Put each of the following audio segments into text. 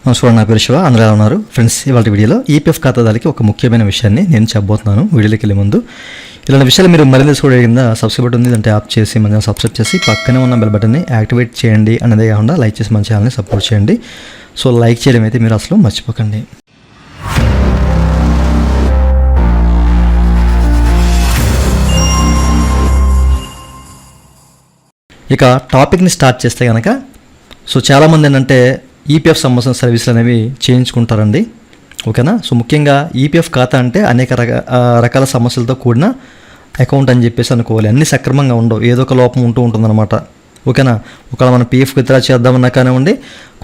నమస్కారం, నా పేరు శివ. అందరూ ఎలా ఉన్నారు ఫ్రెండ్స్? ఇవాళ వీడియోలో ఈపీఎఫ్ ఖాతాదారులకి ఒక ముఖ్యమైన విషయాన్ని నేను చెప్పబోతున్నాను. వీడియోలోకి వెళ్ళే ముందు ఇలాంటి విషయాలు మీరు మరింత తెలుసుకోవడం కింద సబ్స్క్రైబ్ బటన్ ఉంది, అంటే యాప్ చేసి మన సబ్స్క్రైబ్ చేసి పక్కనే ఉన్న బెల్ బటన్ని యాక్టివేట్ చేయండి. అన్నదే కాకుండా లైక్ చేసి మన ఛానల్ని సపోర్ట్ చేయండి. సో లైక్ చేయడం అయితే మీరు అసలు మర్చిపోకండి. ఇక టాపిక్ని స్టార్ట్ చేస్తే కనుక సో చాలామంది ఏంటంటే ఈపీఎఫ్ సంబంధించిన సర్వీసులు అనేవి చేయించుకుంటారండి. ఓకేనా? సో ముఖ్యంగా ఈపీఎఫ్ ఖాతా అంటే అనేక రకాల సమస్యలతో కూడిన అకౌంట్ అని చెప్పేసి అనుకోవాలి. అన్నీ సక్రమంగా ఉండవు, ఏదో ఒక లోపం ఉంటుందన్నమాట. ఓకేనా? ఒకవేళ మనం పీఎఫ్ విత్డ్రా చేద్దామన్నా కానివ్వండి,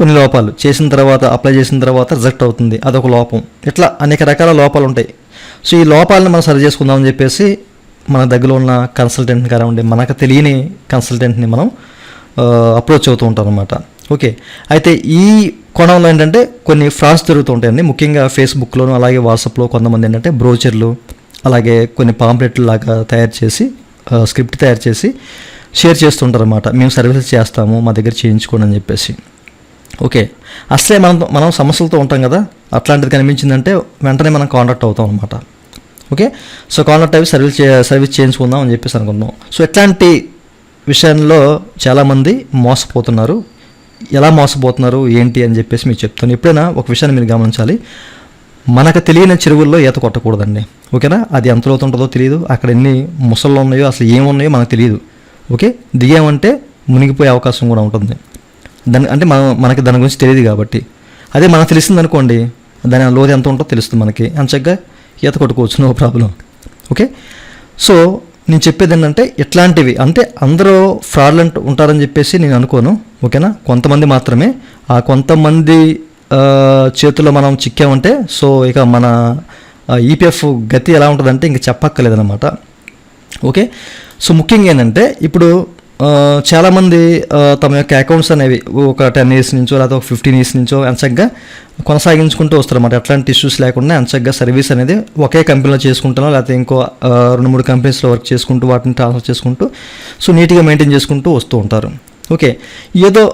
కొన్ని లోపాలు చేసిన తర్వాత అప్లై చేసిన తర్వాత రిజెక్ట్ అవుతుంది, అదొక లోపం. ఇట్లా అనేక రకాల లోపాలు ఉంటాయి. సో ఈ లోపాలను మనం సరి చేసుకుందామని చెప్పేసి మన దగ్గర ఉన్న కన్సల్టెంట్ని కానివ్వండి, మనకు తెలియని కన్సల్టెంట్ని మనం అప్రోచ్ అవుతూ ఉంటాం అనమాట. ఓకే, అయితే ఈ కోణంలో ఏంటంటే కొన్ని ఫ్రాడ్స్ జరుగుతూ ఉంటాయండి. ముఖ్యంగా ఫేస్బుక్లోను అలాగే వాట్సాప్లో కొంతమంది ఏంటంటే బ్రోచర్లు అలాగే కొన్ని పాంప్లెట్లు లాగా తయారు చేసి స్క్రిప్ట్ తయారు చేసి షేర్ చేస్తుంటారు అనమాట. మేము సర్వీసెస్ చేస్తాము, మా దగ్గర చేయించుకోండి అని చెప్పేసి. ఓకే, అసలే మనం సమస్యలతో ఉంటాం కదా, అట్లాంటిది కనిపించిందంటే వెంటనే మనం కాంటాక్ట్ అవుతాం అనమాట. ఓకే, సో కాంటాక్ట్ అవి సర్వీస్ చేయించుకుందాం అని చెప్పేసి అనుకుందాం. సో ఇట్లాంటి విషయంలో చాలామంది మోసపోతున్నారు. ఎలా మోసపోతున్నారు ఏంటి అని చెప్పేసి మీకు చెప్తాను. ఎప్పుడైనా ఒక విషయాన్ని మీరు గమనించాలి, మనకు తెలియని చెరువుల్లో ఈత కొట్టకూడదండి. ఓకేనా? అది ఎంత లోతు ఉంటుందో తెలియదు, అక్కడ ఎన్ని ముసళ్ళు ఉన్నాయో అసలు ఏమున్నాయో మనకు తెలియదు. ఓకే, దిగామంటే మునిగిపోయే అవకాశం కూడా ఉంటుంది. అంటే మనకి దాని గురించి తెలియదు కాబట్టి. అదే మనకు తెలిసింది అనుకోండి, దాని లోతు ఎంత ఉంటుందో తెలుస్తుంది మనకి, అంచగ్గా ఈత కొట్టుకోవచ్చు, నో ప్రాబ్లం. ఓకే, సో నేను చెప్పేది ఏంటంటే ఇట్లాంటివి అంటే అందరూ ఫ్రాడ్లెంట్ ఉంటారని చెప్పేసి నేను అనుకోను. ఓకేనా? కొంతమంది మాత్రమే. ఆ కొంతమంది చేతుల్లో మనం చిక్కామంటే సో ఇక మన ఈపీఎఫ్ గతి ఎలా ఉంటుందంటే ఇంక చెప్పక్కర్లేదన్నమాట. ఓకే, సో ముఖ్యంగా ఏంటంటే ఇప్పుడు చాలామంది తమ యొక్క అకౌంట్స్ అనేవి ఒక 10 years నుంచో లేకపోతే ఒక 15 years నుంచో ఎంచగ్గా కొనసాగించుకుంటూ వస్తారన్నమాట. ఎట్లాంటి ఇష్యూస్ లేకుండా ఎంచగ్గా సర్వీస్ అనేది ఒకే కంపెనీలో చేసుకుంటానో లేకపోతే ఇంకో 2-3 కంపెనీస్లో వర్క్ చేసుకుంటూ వాటిని ట్రాన్స్ఫర్ చేసుకుంటూ సో నీట్గా మెయింటైన్ చేసుకుంటూ వస్తూ ఉంటారు. ఓకే, ఏదో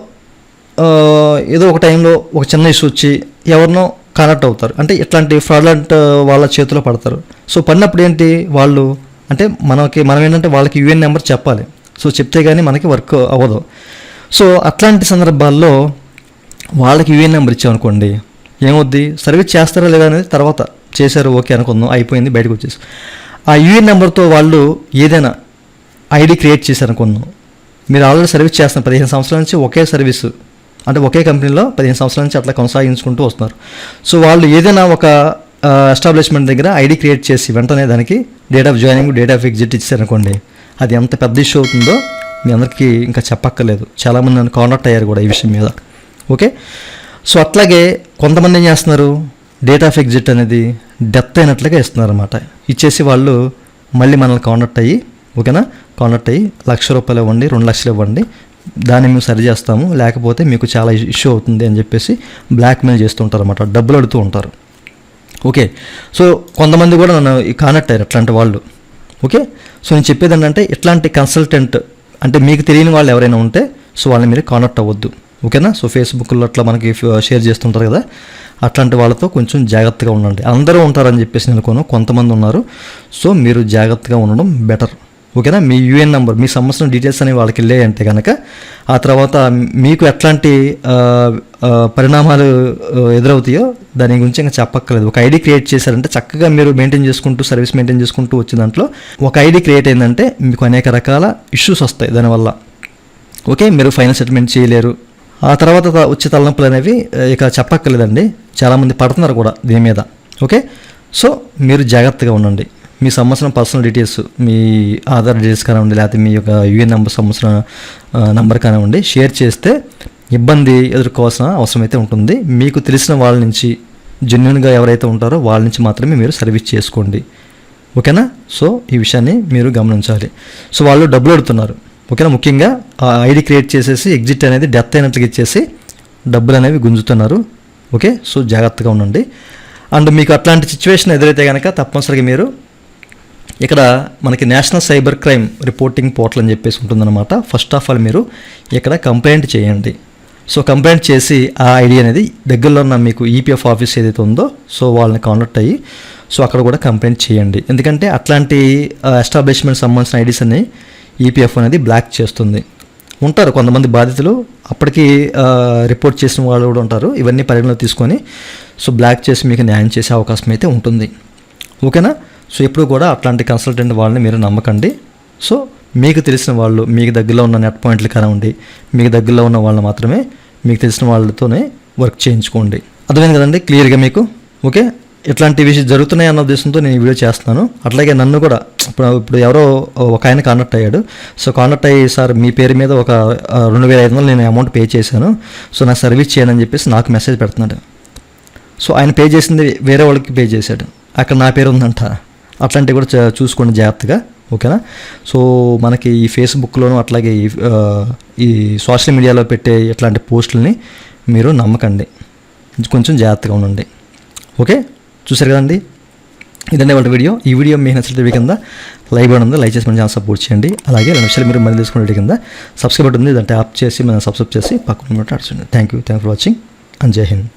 ఒక టైంలో ఒక చిన్న ఇష్యూ వచ్చి ఎవరినో కనెక్ట్ అవుతారు, అంటే ఇట్లాంటి ఫ్రాడ్లెంట్ వాళ్ళ చేతిలో పడతారు. సో పడినప్పుడు ఏంటి, వాళ్ళు అంటే మనం ఏంటంటే వాళ్ళకి యూఎన్ నెంబర్ చెప్పాలి. సో చెప్తే కానీ మనకి వర్క్ అవ్వదు. సో అట్లాంటి సందర్భాల్లో వాళ్ళకి యూఎన్ నెంబర్ ఇచ్చామనుకోండి, ఏమవుద్ది, సర్వీస్ చేస్తారా లేదా అనేది తర్వాత చేశారు, ఓకే అనుకుందాం, అయిపోయింది, బయటకు వచ్చేసి ఆ యూఎన్ నెంబర్తో వాళ్ళు ఏదైనా ఐడి క్రియేట్ చేశారనుకుందాం. మీరు ఆల్రెడీ సర్వీస్ చేస్తున్నారు 15 సంవత్సరాల నుంచి ఒకే సర్వీసు, అంటే ఒకే కంపెనీలో 15 సంవత్సరాల నుంచి అట్లా కొనసాగించుకుంటూ వస్తున్నారు. సో వాళ్ళు ఏదైనా ఒక ఎస్టాబ్లిష్మెంట్ దగ్గర ఐడి క్రియేట్ చేసి వెంటనే దానికి date of joining, date of exit ఇచ్చారనుకోండి, అది ఎంత పెద్ద ఇష్యూ అవుతుందో మీ అందరికీ ఇంకా చెప్పక్కర్లేదు. చాలామంది నన్ను కాంటాక్ట్ అయ్యారు కూడా ఈ విషయం మీద. ఓకే, సో అట్లాగే కొంతమంది ఏం చేస్తున్నారు, డేట్ ఆఫ్ ఎగ్జిట్ అనేది డెత్ అయినట్లుగా ఇస్తున్నారు అనమాట. ఇచ్చేసి వాళ్ళు మళ్ళీ మనల్ని కాంటాక్ట్ అయ్యి, ఓకేనా, కాంటాక్ట్ అయ్యి ₹1,00,000 ఇవ్వండి, 2 లక్షలు ఇవ్వండి, దాన్ని మేము సరి చేస్తాము, లేకపోతే మీకు చాలా ఇష్యూ అవుతుంది అని చెప్పేసి బ్లాక్మెయిల్ చేస్తుంటారు అనమాట, డబ్బులు అడుగుతూ ఉంటారు. ఓకే, సో కొంతమంది కూడా నన్ను కాంటాక్ట్ అయ్యారు అట్లాంటి వాళ్ళు. ఓకే, సో నేను చెప్పేది ఏంటంటే ఇట్లాంటి కన్సల్టెంట్ అంటే మీకు తెలియని వాళ్ళు ఎవరైనా ఉంటే సో వాళ్ళని మీరు కాంటాక్ట్ అవ్వద్దు. ఓకేనా? సో ఫేస్బుక్లో అట్లా మనకి షేర్ చేస్తుంటారు కదా, అట్లాంటి వాళ్ళతో కొంచెం జాగ్రత్తగా ఉండండి. అందరూ ఉంటారని చెప్పేసి నేను అనుకోను, కొంతమంది ఉన్నారు. సో మీరు జాగ్రత్తగా ఉండడం బెటర్. ఓకేనా? మీ యూఎన్ నెంబర్, మీ సంబంధించిన డీటెయిల్స్ అనేవి వాళ్ళకి వెళ్ళాయి అంటే కనుక ఆ తర్వాత మీకు ఎట్లాంటి పరిణామాలు ఎదురవుతాయో దాని గురించి ఇంకా చెప్పక్కర్లేదు. ఒక ఐడి క్రియేట్ చేశారంటే చక్కగా మీరు మెయింటైన్ చేసుకుంటూ సర్వీస్ మెయింటైన్ చేసుకుంటూ వచ్చిన దాంట్లో ఒక ఐడి క్రియేట్ అయిందంటే మీకు అనేక రకాల ఇష్యూస్ వస్తాయి దానివల్ల. ఓకే, మీరు ఫైనల్ సెటిల్మెంట్ చేయలేరు. ఆ తర్వాత వచ్చే తలనొప్పులు అనేవి ఇక చెప్పక్కర్లేదండి, చాలామంది పడుతున్నారు కూడా దీని మీద. ఓకే, సో మీరు జాగ్రత్తగా ఉండండి. మీ సంవత్సరం పర్సనల్ డీటెయిల్స్, మీ ఆధార్ డీటెయిల్స్ కానివ్వండి, లేకపోతే మీ యొక్క యూఎన్ నెంబర్ సంవత్సరం నెంబర్ కానివ్వండి, షేర్ చేస్తే ఇబ్బంది ఎదుర్కోవాల్సిన అవసరం అయితే ఉంటుంది. మీకు తెలిసిన వాళ్ళ నుంచి, జెన్యున్గా ఎవరైతే ఉంటారో వాళ్ళ నుంచి మాత్రమే మీరు సర్వీస్ చేసుకోండి. ఓకేనా? సో ఈ విషయాన్ని మీరు గమనించాలి. సో వాళ్ళు డబ్బులు అడుగుతున్నారు. ఓకేనా? ముఖ్యంగా ఆ ఐడి క్రియేట్ చేసేసి ఎగ్జిట్ అనేది డెత్ అయినట్లుగా ఇచ్చేసి డబ్బులు అనేవి గుంజుతున్నారు. ఓకే, సో జాగ్రత్తగా ఉండండి. అండ్ మీకు అట్లాంటి సిచ్యువేషన్ ఎదురైతే కనుక తప్పనిసరిగా మీరు ఇక్కడ మనకి national cyber crime reporting portal అని చెప్పేసి ఉంటుందన్నమాట. ఫస్ట్ ఆఫ్ ఆల్ మీరు ఇక్కడ కంప్లైంట్ చేయండి. సో కంప్లైంట్ చేసి ఆ ఐడి అనేది దగ్గరలో ఉన్న మీకు ఈపీఎఫ్ ఆఫీస్ ఏదైతే ఉందో సో వాళ్ళని కాంటాక్ట్ అయ్యి సో అక్కడ కూడా కంప్లైంట్ చేయండి. ఎందుకంటే అట్లాంటి ఎస్టాబ్లిష్మెంట్ సంబంధించిన ఐడీస్ అన్ని ఈపీఎఫ్ అనేది బ్లాక్ చేస్తుంది. ఉంటారు కొంతమంది బాధితులు, అప్పటికి రిపోర్ట్ చేసిన వాళ్ళు కూడా ఉంటారు. ఇవన్నీ పరిగణలో తీసుకొని సో బ్లాక్ చేసి మీకు న్యాయం చేసే అవకాశం అయితే ఉంటుంది. ఓకేనా? సో ఎప్పుడు కూడా అట్లాంటి కన్సల్టెంట్ వాళ్ళని మీరు నమ్మకండి. సో మీకు తెలిసిన వాళ్ళు, మీకు దగ్గరలో ఉన్న నెట్ పాయింట్లు కానివ్వండి, మీకు దగ్గరలో ఉన్న వాళ్ళని మాత్రమే మీకు తెలిసిన వాళ్ళతోనే వర్క్ చేయించుకోండి. అర్థమైంది కదండి క్లియర్గా మీకు? ఓకే, ఇట్లాంటి విషయం జరుగుతున్నాయి అన్న ఉద్దేశంతో నేను ఈ వీడియో చేస్తున్నాను. అట్లాగే నన్ను కూడా ఇప్పుడు ఎవరో ఒక ఆయన కాంటాక్ట్ అయ్యాడు. సో కాంటాక్ట్ అయ్యి, సార్ మీ పేరు మీద ఒక 2500 నేను అమౌంట్ పే చేశాను, సో నా సర్వీస్ చేయను అని చెప్పేసి నాకు మెసేజ్ పెడుతున్నాడు. సో ఆయన పే చేసింది వేరే వాళ్ళకి పే చేశాడు, అక్కడ నా పేరు ఉందంట. అట్లాంటివి కూడా చూసుకోండి జాగ్రత్తగా. ఓకేనా? సో మనకి ఈ ఫేస్బుక్లోను అట్లాగే ఈ సోషల్ మీడియాలో పెట్టే ఇట్లాంటి పోస్టులని మీరు నమ్మకండి, కొంచెం జాగ్రత్తగా ఉండండి. ఓకే, చూసారు కదండి, ఇదండి వాళ్ళ వీడియో. ఈ వీడియో మీకు నచ్చితే వీడియో కింద లైక్ బటన్ ఉంది, లైక్ చేసి మన ఛానల్ సపోర్ట్ చేయండి. అలాగే 2 నిమిషాలు మీరు మళ్ళీ తీసుకునే వీడియో కింద సబ్స్క్రైబ్ బటన్ ఉంది, దాన్ని ట్యాప్ చేసి మనం సబ్స్క్రైబ్ చేసి పక్కన అడచండి. Thank you for watching and Jai Hind.